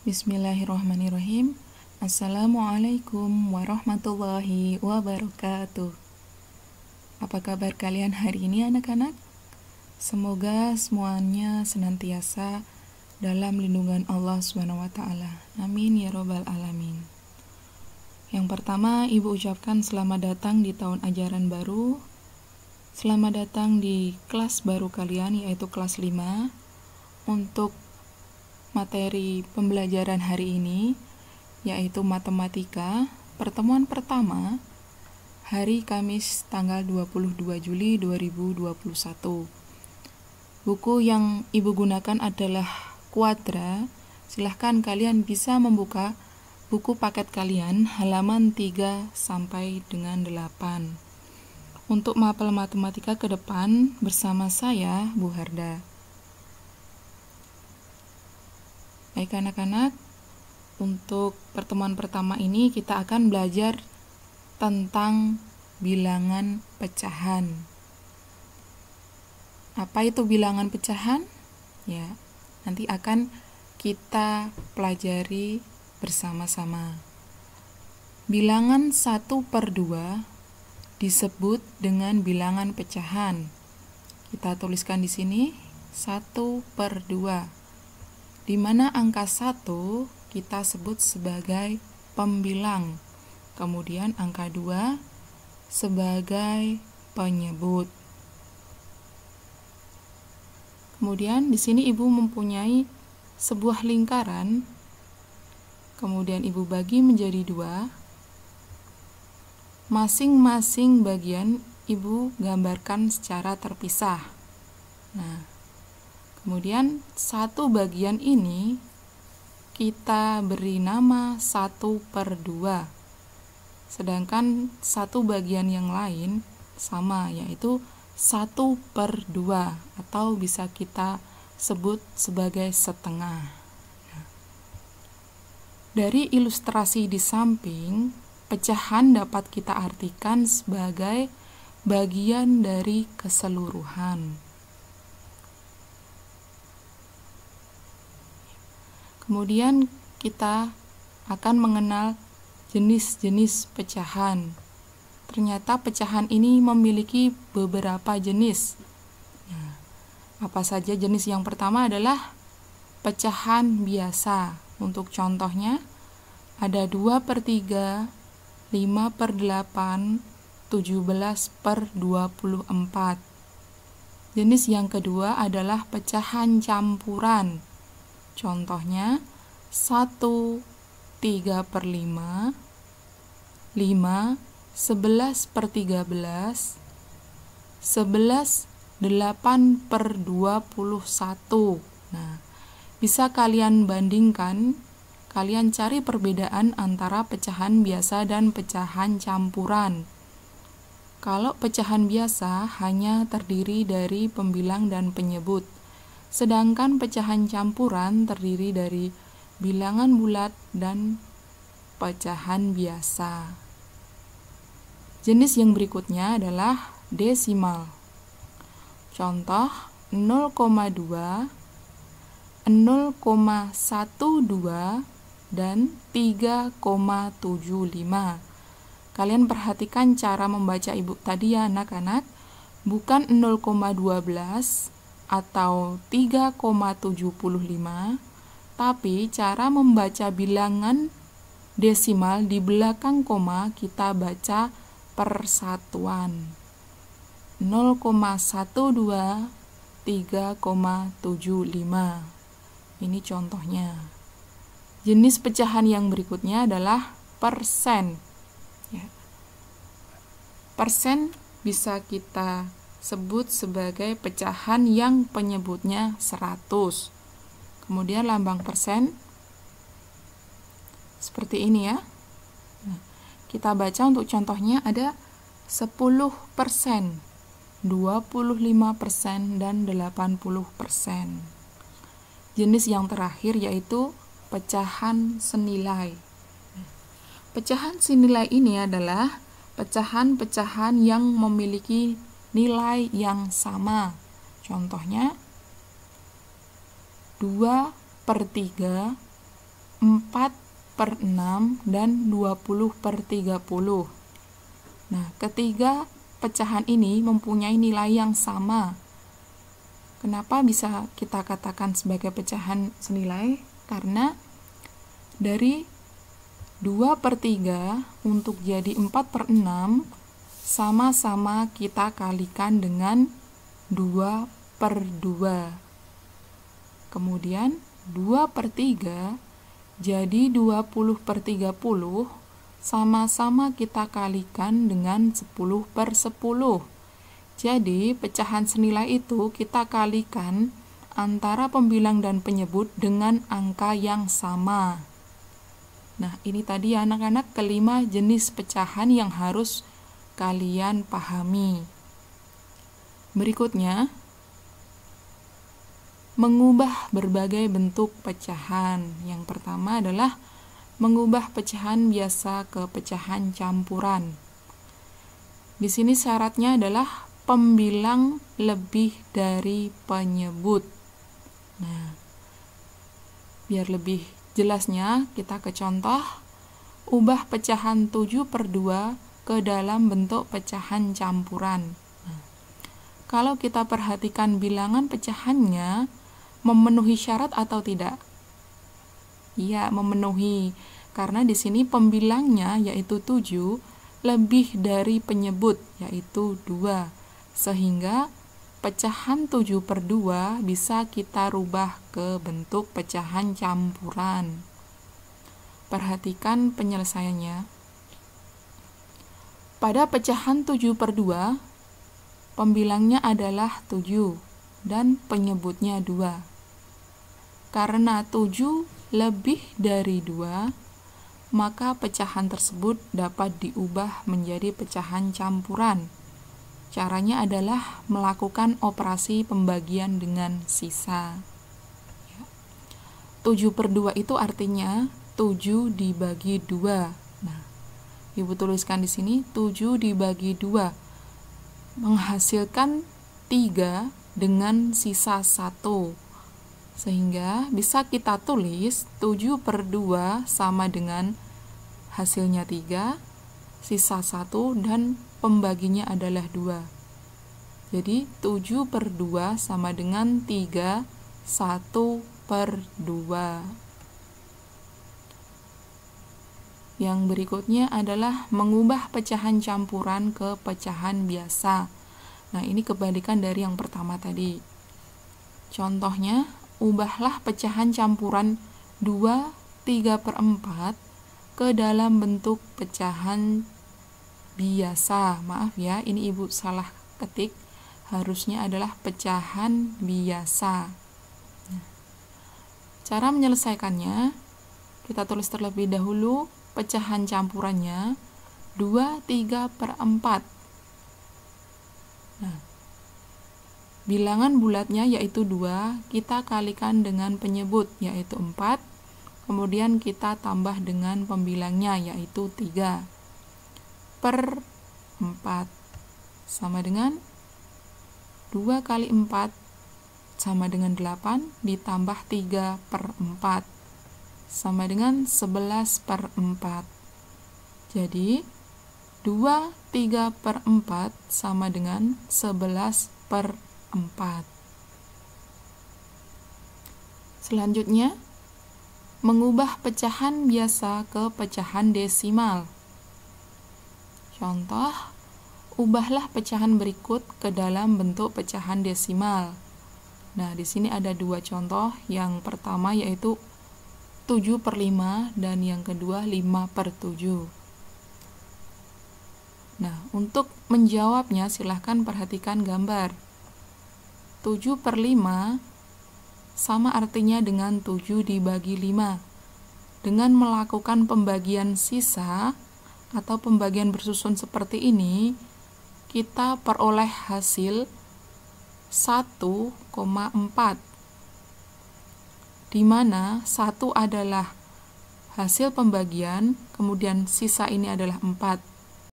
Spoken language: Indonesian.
Bismillahirrahmanirrahim. Assalamualaikum warahmatullahi wabarakatuh. Apa kabar kalian hari ini anak-anak? Semoga semuanya senantiasa dalam lindungan Allah SWT. Amin ya robbal alamin. Yang pertama, Ibu ucapkan selamat datang di tahun ajaran baru. Selamat datang di kelas baru kalian, yaitu kelas 5. Untuk materi pembelajaran hari ini, yaitu matematika, pertemuan pertama, hari Kamis tanggal 22 Juli 2021. Buku yang Ibu gunakan adalah Quadra. Silahkan kalian bisa membuka buku paket kalian halaman 3 sampai dengan 8. Untuk mapel matematika ke depan bersama saya, Bu Harda. Baik anak-anak, untuk pertemuan pertama ini kita akan belajar tentang bilangan pecahan. Apa itu bilangan pecahan? Ya, nanti akan kita pelajari bersama-sama. Bilangan 1/2 disebut dengan bilangan pecahan. Kita tuliskan di sini 1/2. Di mana angka 1 kita sebut sebagai pembilang. Kemudian angka 2 sebagai penyebut. Kemudian di sini Ibu mempunyai sebuah lingkaran. Kemudian Ibu bagi menjadi 2. Masing-masing bagian Ibu gambarkan secara terpisah. Nah, kemudian satu bagian ini kita beri nama 1/2. Sedangkan satu bagian yang lain sama, yaitu 1/2 atau bisa kita sebut sebagai setengah. Dari ilustrasi di samping, pecahan dapat kita artikan sebagai bagian dari keseluruhan. Kemudian kita akan mengenal jenis-jenis pecahan. Ternyata pecahan ini memiliki beberapa jenis. Nah, apa saja jenis? Yang pertama adalah pecahan biasa. Untuk contohnya, ada 2/3, 5/8, 17/24. Jenis yang kedua adalah pecahan campuran. Contohnya 1/3/5, 5, 11/13, 11, 8/21. Nah, bisa kalian bandingkan, kalian cari perbedaan antara pecahan biasa dan pecahan campuran. Kalau pecahan biasa hanya terdiri dari pembilang dan penyebut. Sedangkan pecahan campuran terdiri dari bilangan bulat dan pecahan biasa. Jenis yang berikutnya adalah desimal. Contoh 0,2, 0,12, dan 3,75. Kalian perhatikan cara membaca Ibu tadi ya anak-anak. Bukan 0,12 atau 3,75, tapi cara membaca bilangan desimal di belakang koma kita baca persatuan. 0,12, 3,75. Ini contohnya. Jenis pecahan yang berikutnya adalah persen. Ya. Persen bisa kita sebut sebagai pecahan yang penyebutnya 100. Kemudian lambang persen seperti ini ya. Nah, kita baca untuk contohnya ada 10%, 25%, dan 80%. Jenis yang terakhir yaitu pecahan senilai. Pecahan senilai ini adalah pecahan-pecahan yang memiliki nilai yang sama. Contohnya 2/3, 4/6 dan 20/30. Nah, ketiga pecahan ini mempunyai nilai yang sama. Kenapa bisa kita katakan sebagai pecahan senilai? Karena dari 2/3 untuk jadi 4/6 sama-sama kita kalikan dengan 2/2. Kemudian 2/3 jadi 20/30 sama-sama kita kalikan dengan 10/10. Jadi pecahan senilai itu kita kalikan antara pembilang dan penyebut dengan angka yang sama. Nah, ini tadi anak-anak kelima jenis pecahan yang harus kalian pahami. Berikutnya, mengubah berbagai bentuk pecahan. Yang pertama adalah mengubah pecahan biasa ke pecahan campuran. Di sini syaratnya adalah pembilang lebih dari penyebut. Nah, biar lebih jelasnya kita ke contoh. Ubah pecahan 7/2 ke dalam bentuk pecahan campuran. Nah, kalau kita perhatikan bilangan pecahannya memenuhi syarat atau tidak? Iya, memenuhi. Karena di sini pembilangnya yaitu 7 lebih dari penyebut yaitu 2. Sehingga pecahan 7/2 bisa kita rubah ke bentuk pecahan campuran. Perhatikan penyelesaiannya. Pada pecahan 7/2, pembilangnya adalah 7 dan penyebutnya 2. Karena 7 lebih dari 2, maka pecahan tersebut dapat diubah menjadi pecahan campuran. Caranya adalah melakukan operasi pembagian dengan sisa. 7/2 itu artinya 7 dibagi 2. Nah, Ibu tuliskan di sini 7 dibagi 2 menghasilkan 3 dengan sisa 1. Sehingga bisa kita tulis 7/2 sama dengan hasilnya 3, sisa 1, dan pembaginya adalah 2. Jadi 7/2 sama dengan 3, 1/2. Yang berikutnya adalah mengubah pecahan campuran ke pecahan biasa. Nah, ini kebalikan dari yang pertama tadi. Contohnya, ubahlah pecahan campuran 2/3/4 ke dalam bentuk pecahan biasa. Maaf ya, ini Ibu salah ketik. Harusnya adalah pecahan biasa. Nah, cara menyelesaikannya, kita tulis terlebih dahulu pecahan campurannya 2/3/4. Nah, bilangan bulatnya yaitu 2, kita kalikan dengan penyebut yaitu 4, kemudian kita tambah dengan pembilangnya yaitu 3/4 sama dengan 2 kali 4 sama dengan 8 ditambah 3/4 sama dengan 11/4. Jadi 2/3/4 sama dengan 11/4. Selanjutnya, mengubah pecahan biasa ke pecahan desimal. Contoh, ubahlah pecahan berikut ke dalam bentuk pecahan desimal. Nah, di sini ada 2 contoh. Yang pertama yaitu 7/5 dan yang kedua 5/7. Nah, untuk menjawabnya silahkan perhatikan gambar. 7/5 sama artinya dengan 7 dibagi 5. Dengan melakukan pembagian sisa atau pembagian bersusun seperti ini, kita peroleh hasil 1,4, di mana 1 adalah hasil pembagian, kemudian sisa ini adalah 4.